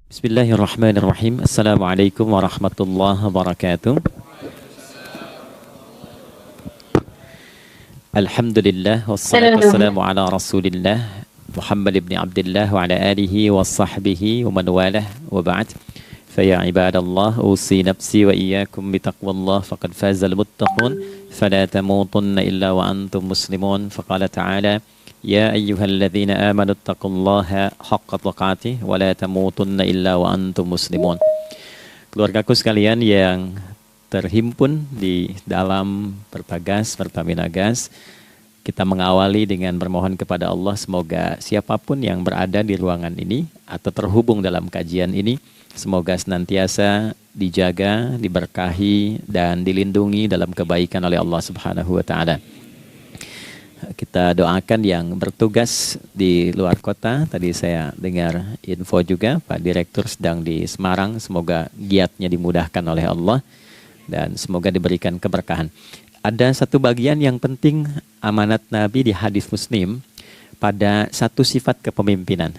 Bismillahirrahmanirrahim. Assalamualaikum warahmatullahi wabarakatuh. Alhamdulillah wassalatu wassalamu ala Rasulillah Muhammad ibn Abdullah wa ala alihi wa sahbihi wa man walah wa ba'd. Fa ya ibadallah usi nafsi wa iyyakum bi taqwallah faqad fazal muttaqun fala tamutunna illa wa antum muslimun. Faqala ta'ala Ya ayyuhalladzina amanu taqullaha haqqa tuqatih wa la tamutunna illa wa antum muslimun. Keluargaku sekalian yang terhimpun di dalam Pertagas, Pertamina Gas, kita mengawali dengan bermohon kepada Allah semoga siapapun yang berada di ruangan ini atau terhubung dalam kajian ini, semoga senantiasa dijaga, diberkahi dan dilindungi dalam kebaikan oleh Allah Subhanahu wa taala. Kita doakan yang bertugas di luar kota. Tadi saya dengar info juga Pak Direktur sedang di Semarang. Semoga giatnya dimudahkan oleh Allah dan semoga diberikan keberkahan. Ada satu bagian yang penting amanat Nabi di hadis Muslim pada satu sifat kepemimpinan.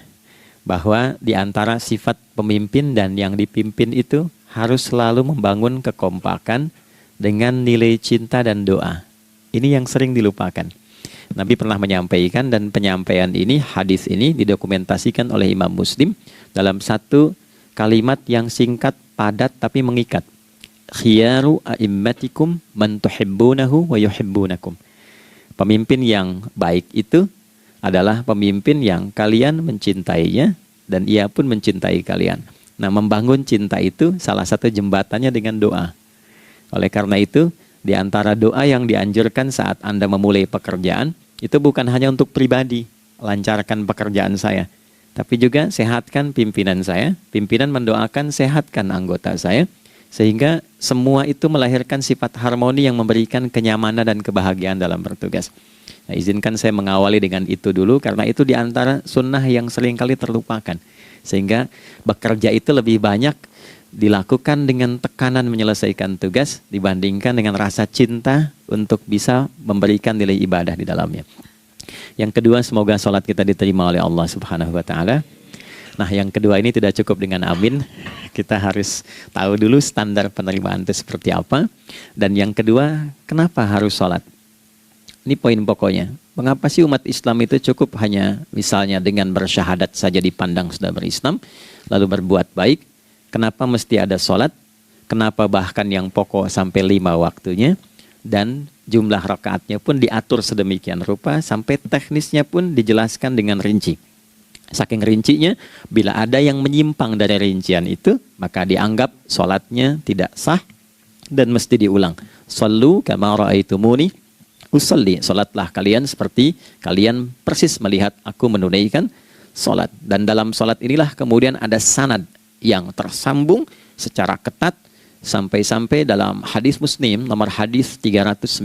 Bahwa di antara sifat pemimpin dan yang dipimpin itu harus selalu membangun kekompakan dengan nilai cinta dan doa. Ini yang sering dilupakan. Nabi pernah menyampaikan dan penyampaian ini, hadis ini didokumentasikan oleh Imam Muslim dalam satu kalimat yang singkat, padat tapi mengikat. Khiyaru a'immatikum man tuhibbunahu wa yuhibbunakum. Pemimpin yang baik itu adalah pemimpin yang kalian mencintainya dan ia pun mencintai kalian. Nah, membangun cinta itu salah satu jembatannya dengan doa. Oleh karena itu, di antara doa yang dianjurkan saat Anda memulai pekerjaan, itu bukan hanya untuk pribadi, lancarkan pekerjaan saya. Tapi juga sehatkan pimpinan saya, pimpinan mendoakan sehatkan anggota saya, sehingga semua itu melahirkan sifat harmoni yang memberikan kenyamanan dan kebahagiaan dalam bertugas. Nah, izinkan saya mengawali dengan itu dulu, karena itu di antara sunnah yang seringkali terlupakan. Sehingga bekerja itu lebih banyak dilakukan dengan tekanan menyelesaikan tugas dibandingkan dengan rasa cinta untuk bisa memberikan nilai ibadah di dalamnya. Yang kedua, semoga sholat kita diterima oleh Allah Subhanahu wa taala. Nah, yang kedua ini tidak cukup dengan amin. Kita harus tahu dulu standar penerimaan itu seperti apa. Dan yang kedua, kenapa harus sholat? Ini poin pokoknya. Mengapa sih umat Islam itu cukup hanya misalnya dengan bersyahadat saja dipandang sudah berislam, lalu berbuat baik? Kenapa mesti ada sholat? Kenapa bahkan yang pokok sampai 5 waktunya? Dan jumlah rakaatnya pun diatur sedemikian rupa sampai teknisnya pun dijelaskan dengan rinci. Saking rincinya, bila ada yang menyimpang dari rincian itu, maka dianggap sholatnya tidak sah dan mesti diulang. Shallu kama ra'aitumuni usolli. Sholatlah kalian seperti kalian persis melihat aku menunaikan sholat. Dan dalam sholat inilah kemudian ada sanad yang tersambung secara ketat sampai-sampai dalam hadis Muslim nomor hadis 397.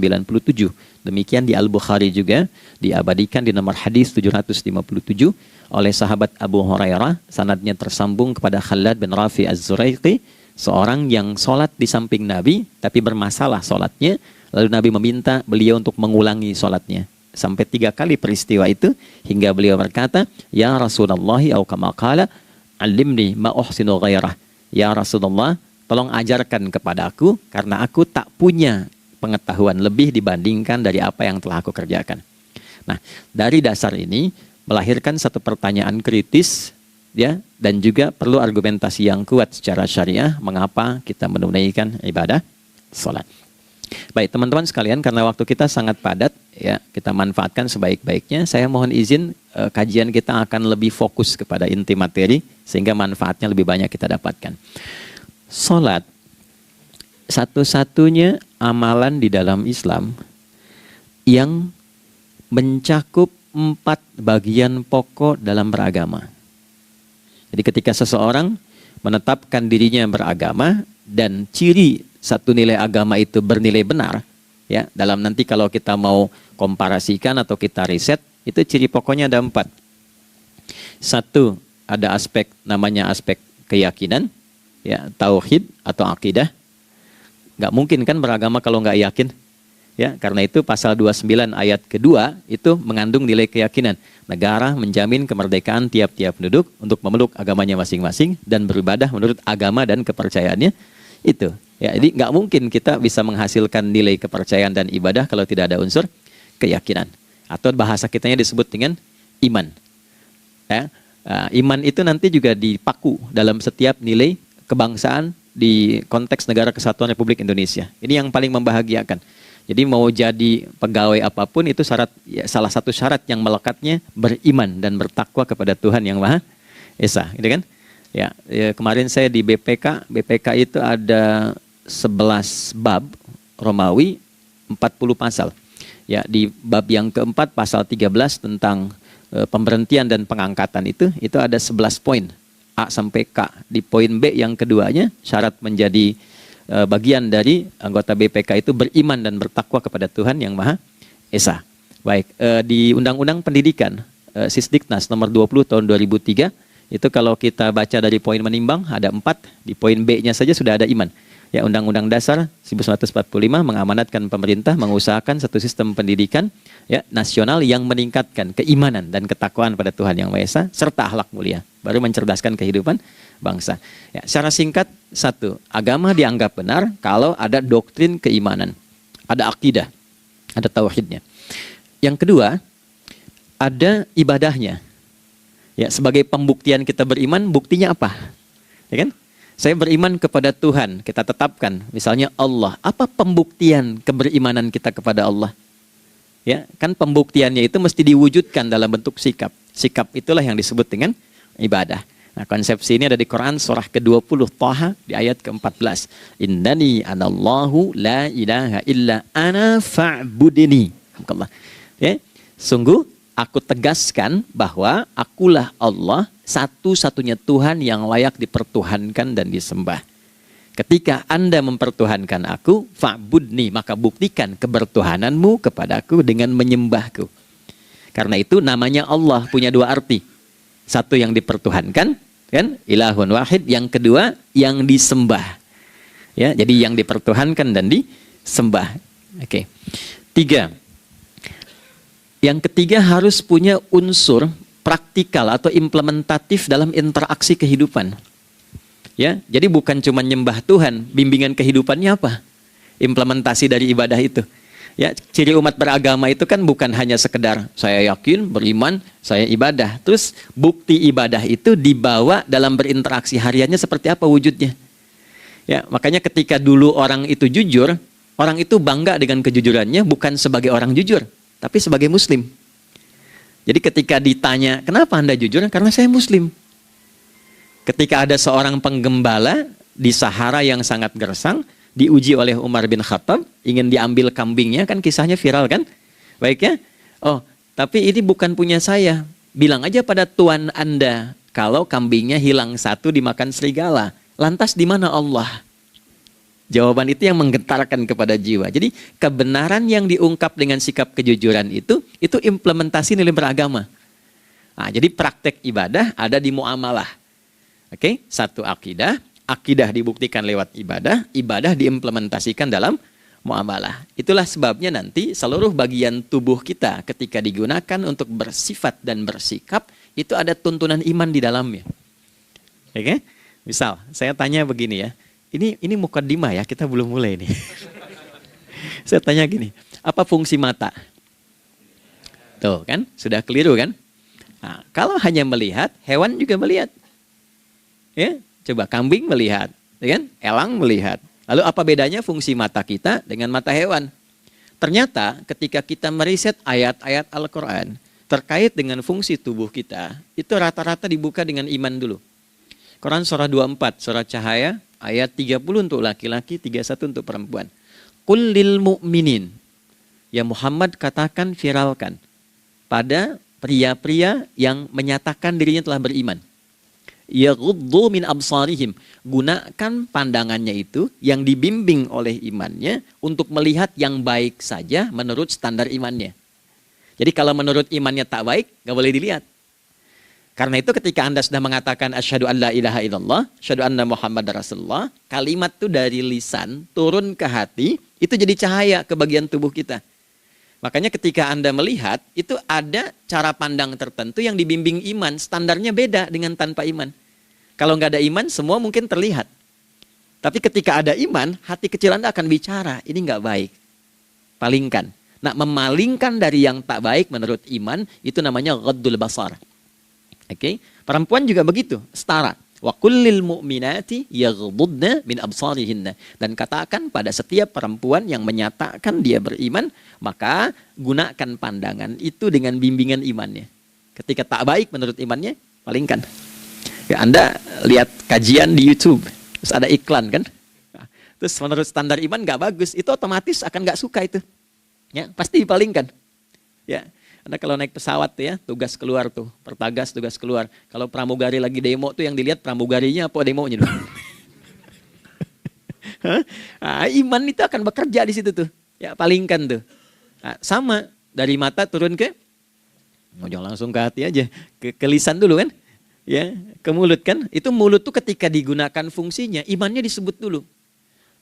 Demikian di Al-Bukhari juga diabadikan di nomor hadis 757 oleh sahabat Abu Hurairah. Sanadnya tersambung kepada Khalad bin Rafi Az-Zuraiqi, seorang yang sholat di samping Nabi tapi bermasalah sholatnya. Lalu Nabi meminta beliau untuk mengulangi sholatnya. Sampai 3 kali peristiwa itu hingga beliau berkata, Ya Rasulullah au kama qala Alimni ma uhsinu ghairah. Ya Rasulullah, tolong ajarkan kepada aku karena aku tak punya pengetahuan lebih dibandingkan dari apa yang telah aku kerjakan. Nah, dari dasar ini melahirkan satu pertanyaan kritis ya, dan juga perlu argumentasi yang kuat secara syariah mengapa kita menunaikan ibadah salat. Baik teman-teman sekalian, karena waktu kita sangat padat ya, kita manfaatkan sebaik-baiknya. Saya mohon izin kajian kita akan lebih fokus kepada inti materi sehingga manfaatnya lebih banyak kita dapatkan. Salat satu-satunya amalan di dalam Islam yang mencakup 4 bagian pokok dalam beragama. Jadi ketika seseorang menetapkan dirinya beragama dan ciri satu nilai agama itu bernilai benar, ya, dalam nanti kalau kita mau komparasikan atau kita riset, itu ciri pokoknya ada 4. Satu, ada aspek namanya aspek keyakinan, ya, tauhid atau akidah. Nggak mungkin kan beragama kalau nggak yakin. Ya, karena itu pasal 29 ayat kedua itu mengandung nilai keyakinan. Negara menjamin kemerdekaan tiap-tiap penduduk untuk memeluk agamanya masing-masing dan beribadah menurut agama dan kepercayaannya itu. Ya, jadi nggak mungkin kita bisa menghasilkan nilai kepercayaan dan ibadah kalau tidak ada unsur keyakinan. Atau bahasa kitanya disebut dengan iman. Ya, iman itu nanti juga dipaku dalam setiap nilai kebangsaan di konteks Negara Kesatuan Republik Indonesia. Ini yang paling membahagiakan. Jadi mau jadi pegawai apapun itu syarat, ya, salah satu syarat yang melekatnya beriman dan bertakwa kepada Tuhan Yang Maha Esa, gitu kan? Ya, kemarin saya di BPK itu ada 11 bab Romawi, 40 pasal. Ya, di bab yang keempat pasal 13 tentang pemberhentian dan pengangkatan itu ada 11 poin A sampai K. Di poin B yang keduanya syarat menjadi bagian dari anggota BPK itu beriman dan bertakwa kepada Tuhan Yang Maha Esa. Baik, di Undang-Undang Pendidikan Sisdiknas nomor 20 tahun 2003 itu kalau kita baca dari poin menimbang ada 4, di poin B-nya saja sudah ada iman. Ya, Undang-Undang Dasar 1945 mengamanatkan pemerintah mengusahakan satu sistem pendidikan ya nasional yang meningkatkan keimanan dan ketakwaan pada Tuhan Yang Maha Esa serta akhlak mulia, baru mencerdaskan kehidupan bangsa. Ya, secara singkat, satu, agama dianggap benar kalau ada doktrin keimanan, ada akidah, ada tauhidnya. Yang kedua, ada ibadahnya. Ya, sebagai pembuktian kita beriman, buktinya apa? Ya kan? Saya beriman kepada Tuhan, kita tetapkan, misalnya Allah. Apa pembuktian keberimanan kita kepada Allah? Ya, kan pembuktiannya itu mesti diwujudkan dalam bentuk sikap. Sikap itulah yang disebut dengan ibadah. Nah, konsepsi ini ada di Quran surah ke-20 Thaha di ayat ke-14. Innani anallahu la ilaha illa ana fa'budini. Ya, sungguh aku tegaskan bahwa akulah Allah, satu-satunya Tuhan yang layak dipertuhankan dan disembah. Ketika Anda mempertuhankan aku, fa'budni, maka buktikan kebertuhananmu kepadaku dengan menyembahku. Karena itu namanya Allah punya dua arti. Satu yang dipertuhankan, kan? Ilahun wahid. Yang kedua yang disembah. Ya, jadi yang dipertuhankan dan disembah. Oke. 3. Yang ketiga harus punya unsur praktikal atau implementatif dalam interaksi kehidupan. Ya, jadi bukan cuma nyembah Tuhan, bimbingan kehidupannya apa? Implementasi dari ibadah itu. Ya, ciri umat beragama itu kan bukan hanya sekedar saya yakin, beriman, saya ibadah. Terus bukti ibadah itu dibawa dalam berinteraksi hariannya seperti apa wujudnya. Ya, makanya ketika dulu orang itu jujur, orang itu bangga dengan kejujurannya bukan sebagai orang jujur, tapi sebagai muslim. Jadi ketika ditanya, kenapa Anda jujur? Karena saya muslim. Ketika ada seorang penggembala di Sahara yang sangat gersang, diuji oleh Umar bin Khattab, ingin diambil kambingnya, kan kisahnya viral kan? Baik ya? Oh, tapi ini bukan punya saya. Bilang aja pada tuan Anda, kalau kambingnya hilang satu dimakan serigala. Lantas di mana Allah? Jawaban itu yang menggetarkan kepada jiwa. Jadi kebenaran yang diungkap dengan sikap kejujuran itu implementasi nilai beragama. Nah, jadi praktek ibadah ada di muamalah. Oke, satu akidah. Akidah dibuktikan lewat ibadah, ibadah diimplementasikan dalam muamalah. Itulah sebabnya nanti seluruh bagian tubuh kita ketika digunakan untuk bersifat dan bersikap, itu ada tuntunan iman di dalamnya. Oke? Misal, saya tanya begini ya, ini mukaddimah ya, kita belum mulai nih. Saya tanya gini, apa fungsi mata? Tuh kan, sudah keliru kan? Nah, kalau hanya melihat, hewan juga melihat. Ya? Coba kambing melihat, kan? Elang melihat. Lalu apa bedanya fungsi mata kita dengan mata hewan? Ternyata ketika kita meriset ayat-ayat Al-Quran terkait dengan fungsi tubuh kita, itu rata-rata dibuka dengan iman dulu. Quran surah 24, surah Cahaya, ayat 30 untuk laki-laki, 31 untuk perempuan. Qul lil mu'minin. Ya Muhammad katakan, viralkan pada pria-pria yang menyatakan dirinya telah beriman. Yaghuddu min absarihim, gunakan pandangannya itu yang dibimbing oleh imannya untuk melihat yang baik saja menurut standar imannya. Jadi kalau menurut imannya tak baik, nggak boleh dilihat. Karena itu ketika Anda sudah mengatakan asyhadu an la ilaha illallah, asyhadu anna Muhammad Rasulullah, kalimat itu dari lisan turun ke hati, Itu jadi cahaya ke bagian tubuh kita. Makanya ketika Anda melihat, itu ada cara pandang tertentu yang dibimbing iman. Standarnya beda dengan tanpa iman. Kalau nggak ada iman, semua mungkin terlihat. Tapi ketika ada iman, hati kecil Anda akan bicara, ini nggak baik. Palingkan. Nah, memalingkan dari yang tak baik menurut iman, itu namanya ghaddul basar. Oke? Perempuan juga begitu, setara. Wa kullil mu'minati yaghdudna min absarihinna. Dan katakan pada setiap perempuan yang menyatakan dia beriman, maka gunakan pandangan itu dengan bimbingan imannya. Ketika tak baik menurut imannya, palingkan. Ya, Anda lihat kajian di YouTube, terus ada iklan kan? Terus menurut standar iman nggak bagus, itu otomatis akan nggak suka itu. Ya, pasti dipalingkan. Ya. Anda kalau naik pesawat tuh ya, tugas keluar tuh, pertagas tugas keluar. Kalau pramugari lagi demo tuh yang dilihat pramugarinya apa demonya tuh. Nah, iman itu akan bekerja di situ tuh. Ya, palingkan tuh. Nah, sama dari mata turun ke, jangan langsung ke hati aja, ke lisan dulu kan. Ya, ke mulut kan. Itu mulut tuh ketika digunakan fungsinya, imannya disebut dulu.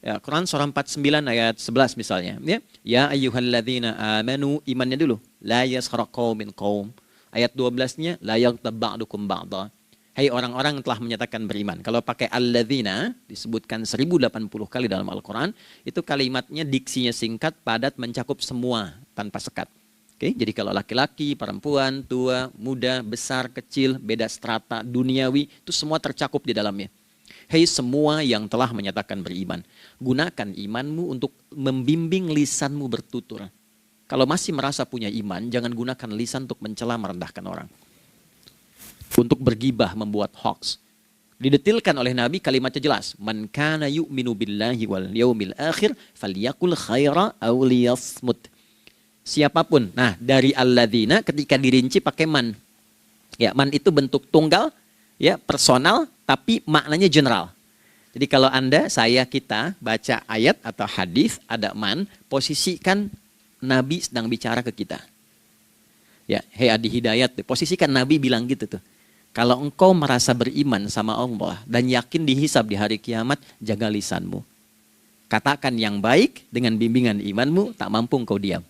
Ya, Quran surah 49 ayat 11 misalnya. Ya ayyuhalladzina amanu, imannya dulu. La yaskhara qaumin qaum. Ayat 12-nya la yaghtab ba'dukum ba'dha. Hai orang-orang yang telah menyatakan beriman. Kalau pakai alladzina disebutkan 1080 kali dalam Al-Quran, itu kalimatnya diksinya singkat, padat, mencakup semua tanpa sekat. Oke, jadi kalau laki-laki, perempuan, tua, muda, besar, kecil, beda strata, duniawi, itu semua tercakup di dalamnya. Hei semua yang telah menyatakan beriman, gunakan imanmu untuk membimbing lisanmu bertutur. Kalau masih merasa punya iman, jangan gunakan lisan untuk mencela, merendahkan orang. Untuk bergibah, membuat hoax. Didetilkan oleh Nabi, kalimatnya jelas. Man kana yu'minu billahi wal yaumil akhir, falyakul khaira aw liyasmut. Siapapun. Nah, dari alladzina ketika dirinci pakai man. Ya, man itu bentuk tunggal, ya, personal, tapi maknanya general. Jadi kalau Anda, saya, kita baca ayat atau hadis ada man, posisikan Nabi sedang bicara ke kita. Ya, hei Adi Hidayat, posisikan Nabi bilang gitu tuh. Kalau engkau merasa beriman sama Allah dan yakin dihisab di hari kiamat, jaga lisanmu. Katakan yang baik dengan bimbingan imanmu, tak mampu engkau diam.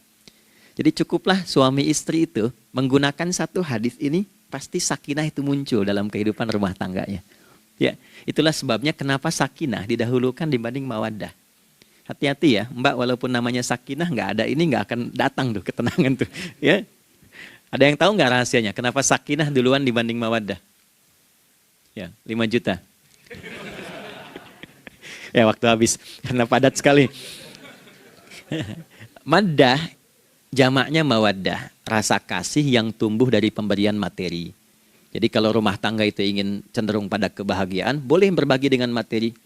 Jadi cukuplah suami istri itu menggunakan satu hadis ini, pasti sakinah itu muncul dalam kehidupan rumah tangganya. Ya, itulah sebabnya kenapa sakinah didahulukan dibanding mawaddah. Hati-hati ya, Mbak, walaupun namanya sakinah nggak ada ini nggak akan datang tuh ketenangan tuh. Ya, ada yang tahu nggak rahasianya? Kenapa sakinah duluan dibanding mawaddah? Ya, 5 juta. Ya, waktu habis karena padat sekali. Maddah jamaknya mawaddah, rasa kasih yang tumbuh dari pemberian materi. Jadi kalau rumah tangga itu ingin cenderung pada kebahagiaan, boleh berbagi dengan materi.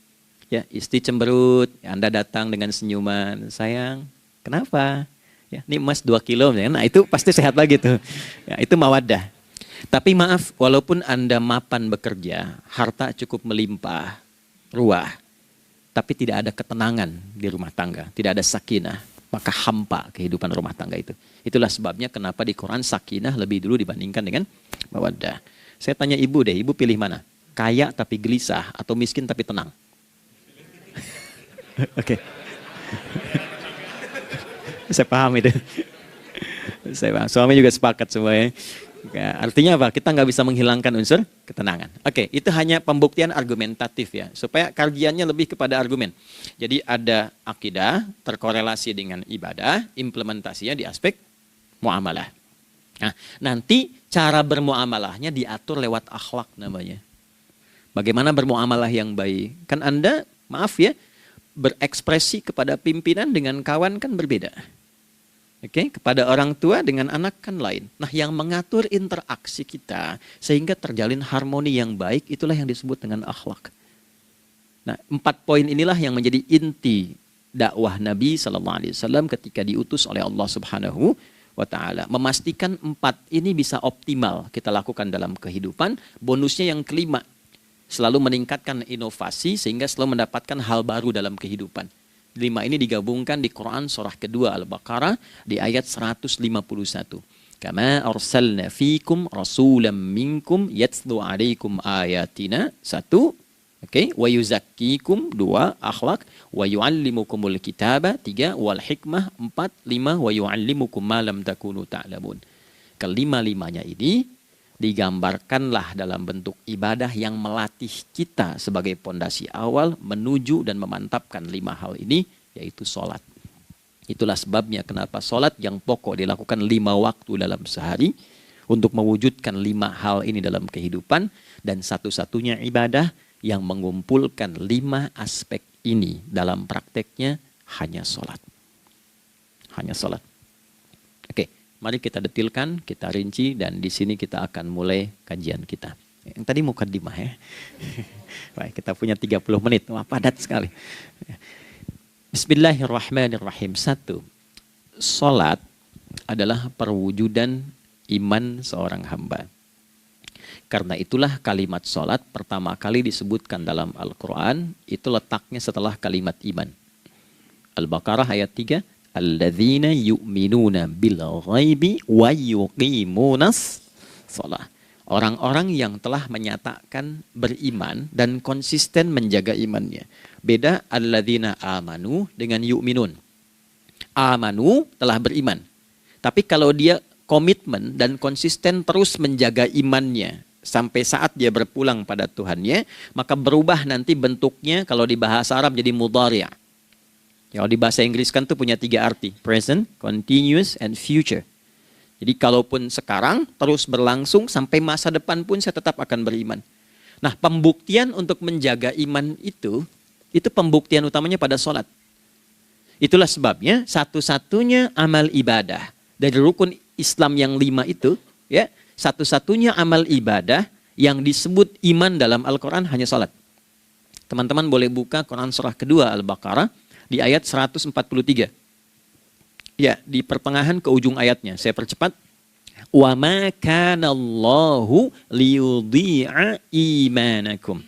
Ya, istri cemberut, Anda datang dengan senyuman, sayang, kenapa? Ya, ini emas 2 kilo, nah itu pasti sehat lagi tuh. Ya, itu mawaddah. Tapi maaf, walaupun Anda mapan bekerja, harta cukup melimpah, ruah, tapi tidak ada ketenangan di rumah tangga, tidak ada sakinah, maka hampa kehidupan rumah tangga itu. Itulah sebabnya kenapa di Quran sakinah lebih dulu dibandingkan dengan mawaddah. Saya tanya ibu deh, ibu pilih mana? Kaya tapi gelisah atau miskin tapi tenang? Oke. Saya paham itu. Saya paham. Suami juga sepakat semuanya. Artinya apa? Kita nggak bisa menghilangkan unsur ketenangan. Oke, itu hanya pembuktian argumentatif ya, supaya kajiannya lebih kepada argumen. Jadi ada akidah terkorelasi dengan ibadah, implementasinya di aspek muamalah. Nah, nanti cara bermuamalahnya diatur lewat akhlak namanya. Bagaimana bermuamalah yang baik? Kan Anda, maaf ya, berekspresi kepada pimpinan dengan kawan kan berbeda. Oke, kepada orang tua dengan anak kan lain. Nah, yang mengatur interaksi kita sehingga terjalin harmoni yang baik, itulah yang disebut dengan akhlak. Nah, 4 poin inilah yang menjadi inti dakwah Nabi SAW ketika diutus oleh Allah Subhanahu wa ta'ala. Memastikan 4 ini bisa optimal kita lakukan dalam kehidupan. Bonusnya yang kelima, selalu meningkatkan inovasi sehingga selalu mendapatkan hal baru dalam kehidupan. 5 ini digabungkan di Quran surah kedua Al-Baqarah di ayat 151. Kama arsalna fikum rasulam minkum yatslu alaikum ayatina. 1. Oke, wa yuzakkikum 2, akhlak, wa yu'allimukumul kitaba 3, wal hikmah 4, 5, wa yu'allimukum ma lam takunu ta'lamun. Kelima-limanya ini digambarkanlah dalam bentuk ibadah yang melatih kita sebagai pondasi awal menuju dan memantapkan 5 hal ini, yaitu sholat. Itulah sebabnya kenapa sholat yang pokok dilakukan 5 waktu dalam sehari untuk mewujudkan 5 hal ini dalam kehidupan, dan satu-satunya ibadah yang mengumpulkan 5 aspek ini dalam prakteknya hanya sholat. Hanya sholat. Oke, mari kita detilkan, kita rinci, dan di sini kita akan mulai kajian kita. Yang tadi mukadimah ya. Baik, kita punya 30 menit. Wah, padat sekali. Bismillahirrahmanirrahim. 1. Sholat adalah perwujudan iman seorang hamba. Karena itulah kalimat sholat pertama kali disebutkan dalam Al-Quran, itu letaknya setelah kalimat iman. Al-Baqarah ayat 3, Alladzina yu'minuna bil ghaibi wa yuqimunas sholat. Orang-orang yang telah menyatakan beriman dan konsisten menjaga imannya. Beda alladzina amanu dengan yu'minun. Amanu telah beriman. Tapi kalau dia komitmen dan konsisten terus menjaga imannya sampai saat dia berpulang pada Tuhannya, maka berubah nanti bentuknya kalau di bahasa Arab jadi mudhari'. Kalau di bahasa Inggris kan tuh punya 3 arti, present, continuous, and future. Jadi kalaupun sekarang terus berlangsung sampai masa depan pun saya tetap akan beriman. Nah, pembuktian untuk menjaga iman itu pembuktian utamanya pada sholat. Itulah sebabnya satu-satunya amal ibadah dari rukun Islam yang 5 itu, ya, satu-satunya amal ibadah yang disebut iman dalam Al-Quran hanya salat. Teman-teman boleh buka Quran surah kedua Al-Baqarah di ayat 143. Ya, di pertengahan ke ujung ayatnya. Saya percepat. Wa ma kana Allahu liyudhi'a imanakum.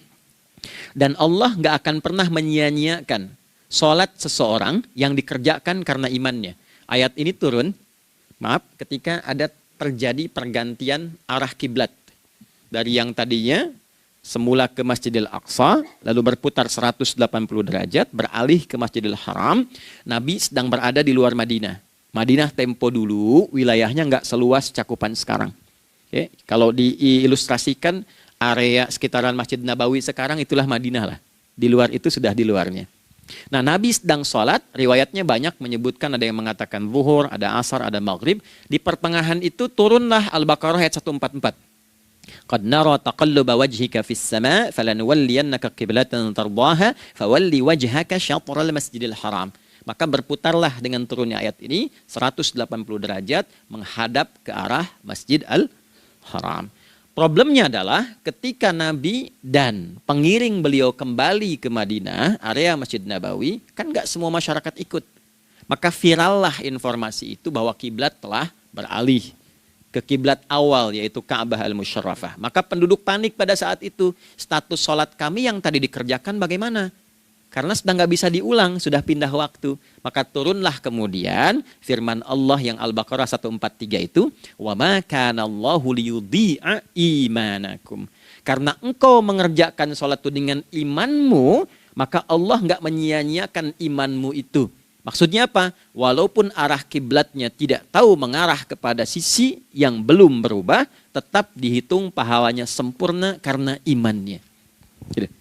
Dan Allah nggak akan pernah menyia-nyiakan salat seseorang yang dikerjakan karena imannya. Ayat ini turun, ketika ada terjadi pergantian arah kiblat dari yang tadinya semula ke Masjidil Aqsa, lalu berputar 180 derajat, beralih ke Masjidil Haram. Nabi sedang berada di luar Madinah. Madinah tempo dulu wilayahnya nggak seluas cakupan sekarang. Oke, kalau diilustrasikan area sekitaran Masjid Nabawi sekarang itulah Madinah lah. Di luar itu sudah di luarnya. Nah, Nabi sedang sholat, riwayatnya banyak menyebutkan ada yang mengatakan zuhur, ada asar, ada maghrib. Di pertengahan itu turunlah Al-Baqarah ayat 144. Qad nara taqalluba wajhika fis sama' falanuwalliyannaka qiblatan tardaha fawalli wajhaka syatral masjidil haram. Maka berputarlah dengan turunnya ayat ini 180 derajat menghadap ke arah Masjid Al-Haram. Problemnya adalah ketika Nabi dan pengiring beliau kembali ke Madinah, area Masjid Nabawi, kan nggak semua masyarakat ikut. Maka virallah informasi itu bahwa kiblat telah beralih ke kiblat awal, yaitu Ka'bah Al-Musyarrafah. Maka penduduk panik pada saat itu. Status sholat kami yang tadi dikerjakan bagaimana? Karena sudah nggak bisa diulang, sudah pindah waktu. Maka turunlah kemudian firman Allah yang Al-Baqarah 143 itu, wa ma kana Allahu liyudhi'a imanakum. Karena engkau mengerjakan sholat itu dengan imanmu, maka Allah nggak menyia-nyiakan imanmu itu. Maksudnya apa? Walaupun arah kiblatnya tidak tahu mengarah kepada sisi yang belum berubah, tetap dihitung pahalanya sempurna karena imannya. Gitu.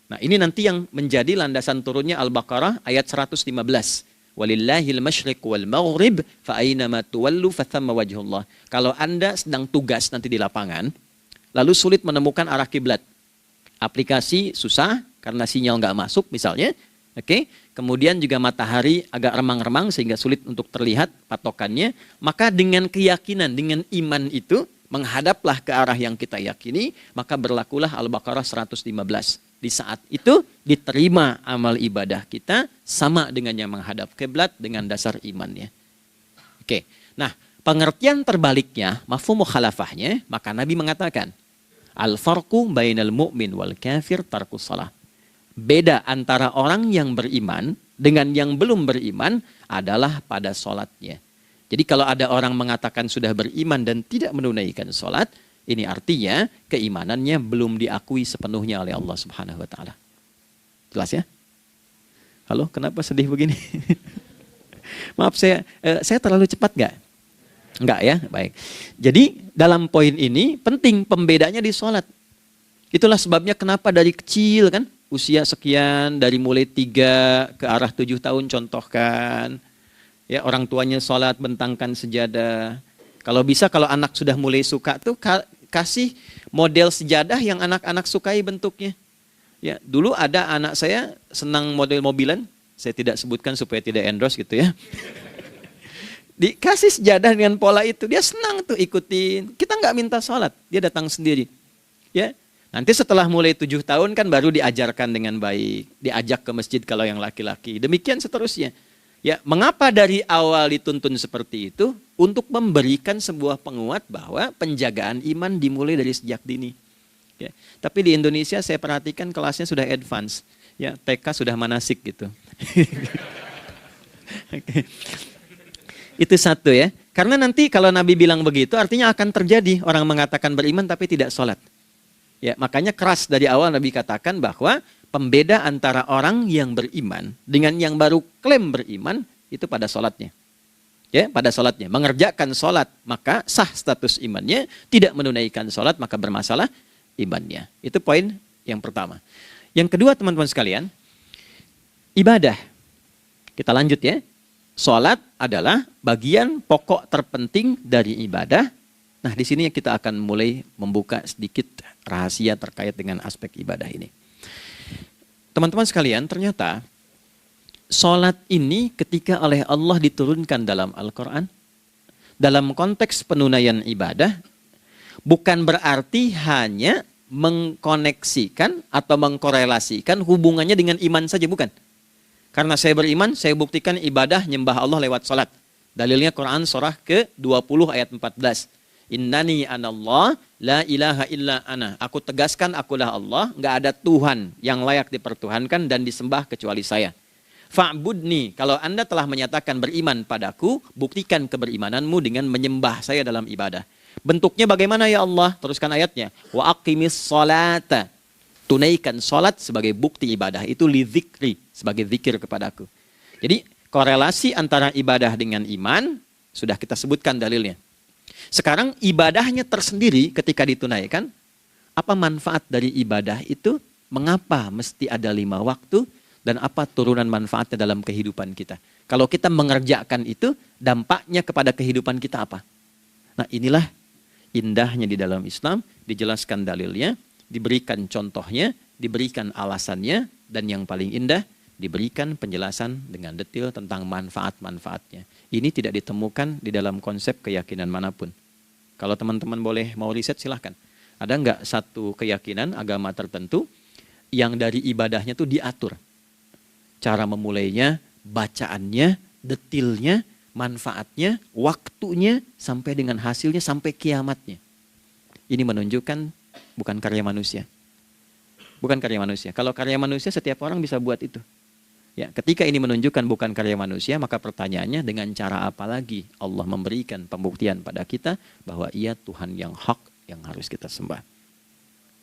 Nah, ini nanti yang menjadi landasan turunnya Al-Baqarah ayat 115. Walillahil masyriq wal maghrib fa aynama tuwallu fathamma wajhullah. Kalau Anda sedang tugas nanti di lapangan, lalu sulit menemukan arah kiblat. Aplikasi susah karena sinyal nggak masuk misalnya. Oke, kemudian juga matahari agak remang-remang sehingga sulit untuk terlihat patokannya. Maka dengan keyakinan, dengan iman itu, menghadaplah ke arah yang kita yakini, maka berlakulah Al-Baqarah 115. Di saat itu diterima amal ibadah kita sama dengan yang menghadap kiblat dengan dasar imannya. Oke, nah pengertian terbaliknya, mafhum mukhalafahnya, maka Nabi mengatakan, al-farqu bainal mu'min wal kafir tarkus salah. Beda antara orang yang beriman dengan yang belum beriman adalah pada sholatnya. Jadi kalau ada orang mengatakan sudah beriman dan tidak menunaikan sholat, ini artinya keimanannya belum diakui sepenuhnya oleh Allah Subhanahu wa Ta'ala. Jelas ya? Halo, kenapa sedih begini? Maaf, saya terlalu cepat nggak? Enggak ya, baik. Jadi dalam poin ini penting pembedanya di sholat. Itulah sebabnya kenapa dari kecil kan, usia sekian, dari mulai 3 ke arah 7 tahun contohkan. Ya, orang tuanya sholat bentangkan sejadah. Kalau bisa, kalau anak sudah mulai suka tuh kasih model sejadah yang anak-anak sukai bentuknya. Ya, dulu ada anak saya senang model mobilan, saya tidak sebutkan supaya tidak endorse gitu ya. Dikasih sejadah dengan pola itu, dia senang tuh ikutin. Kita nggak minta sholat, dia datang sendiri. Ya, nanti setelah mulai 7 tahun kan baru diajarkan dengan baik, diajak ke masjid kalau yang laki-laki. Demikian seterusnya. Ya, mengapa dari awal dituntun seperti itu? Untuk memberikan sebuah penguat bahwa penjagaan iman dimulai dari sejak dini. Ya, tapi di Indonesia saya perhatikan kelasnya sudah advance. Ya, TK sudah manasik gitu. Itu satu ya. Karena nanti kalau Nabi bilang begitu artinya akan terjadi orang mengatakan beriman tapi tidak sholat. Ya, makanya keras dari awal Nabi katakan bahwa pembeda antara orang yang beriman dengan yang baru klaim beriman itu pada sholatnya. Ya, pada sholatnya. Mengerjakan sholat maka sah status imannya, tidak menunaikan sholat maka bermasalah imannya. Itu poin yang pertama. Yang kedua teman-teman sekalian, ibadah. Kita lanjut ya. Sholat adalah bagian pokok terpenting dari ibadah. Nah, di sini kita akan mulai membuka sedikit rahasia terkait dengan aspek ibadah ini. Teman-teman sekalian, ternyata sholat ini ketika oleh Allah diturunkan dalam Al-Quran, dalam konteks penunaian ibadah, bukan berarti hanya mengkoneksikan atau mengkorelasikan hubungannya dengan iman saja, bukan. Karena saya beriman, saya buktikan ibadah nyembah Allah lewat sholat. Dalilnya Quran surah ke-20 ayat 14. Innani anallah la ilaha illa ana. Aku tegaskan akulah Allah, nggak ada Tuhan yang layak dipertuhankan dan disembah kecuali saya. Fa'budni, kalau Anda telah menyatakan beriman padaku, buktikan keberimananmu dengan menyembah saya dalam ibadah. Bentuknya bagaimana ya Allah? Teruskan ayatnya. Wa aqimis sholata. Tunaikan sholat sebagai bukti ibadah. Itu li dzikri, sebagai zikir kepadaku. Jadi korelasi antara ibadah dengan iman, sudah kita sebutkan dalilnya. Sekarang ibadahnya tersendiri ketika ditunaikan, apa manfaat dari ibadah itu? Mengapa mesti ada 5 waktu? Dan apa turunan manfaatnya dalam kehidupan kita? Kalau kita mengerjakan itu, dampaknya kepada kehidupan kita apa? Nah, inilah indahnya di dalam Islam, dijelaskan dalilnya, diberikan contohnya, diberikan alasannya, dan yang paling indah, diberikan penjelasan dengan detail tentang manfaat-manfaatnya. Ini tidak ditemukan di dalam konsep keyakinan manapun. Kalau teman-teman boleh mau riset silahkan. Ada nggak satu keyakinan agama tertentu yang dari ibadahnya tuh diatur? Cara memulainya, bacaannya, detailnya, manfaatnya, waktunya, sampai dengan hasilnya, sampai kiamatnya. Ini menunjukkan bukan karya manusia. Bukan karya manusia. Kalau karya manusia setiap orang bisa buat itu. Ya, ketika ini menunjukkan bukan karya manusia, maka pertanyaannya dengan cara apa lagi Allah memberikan pembuktian pada kita bahwa Ia Tuhan yang hak yang harus kita sembah.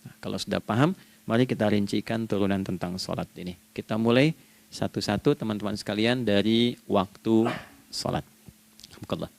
Nah, kalau sudah paham, mari kita rincikan turunan tentang sholat ini. Kita mulai satu-satu teman-teman sekalian dari waktu sholat. Alhamdulillah.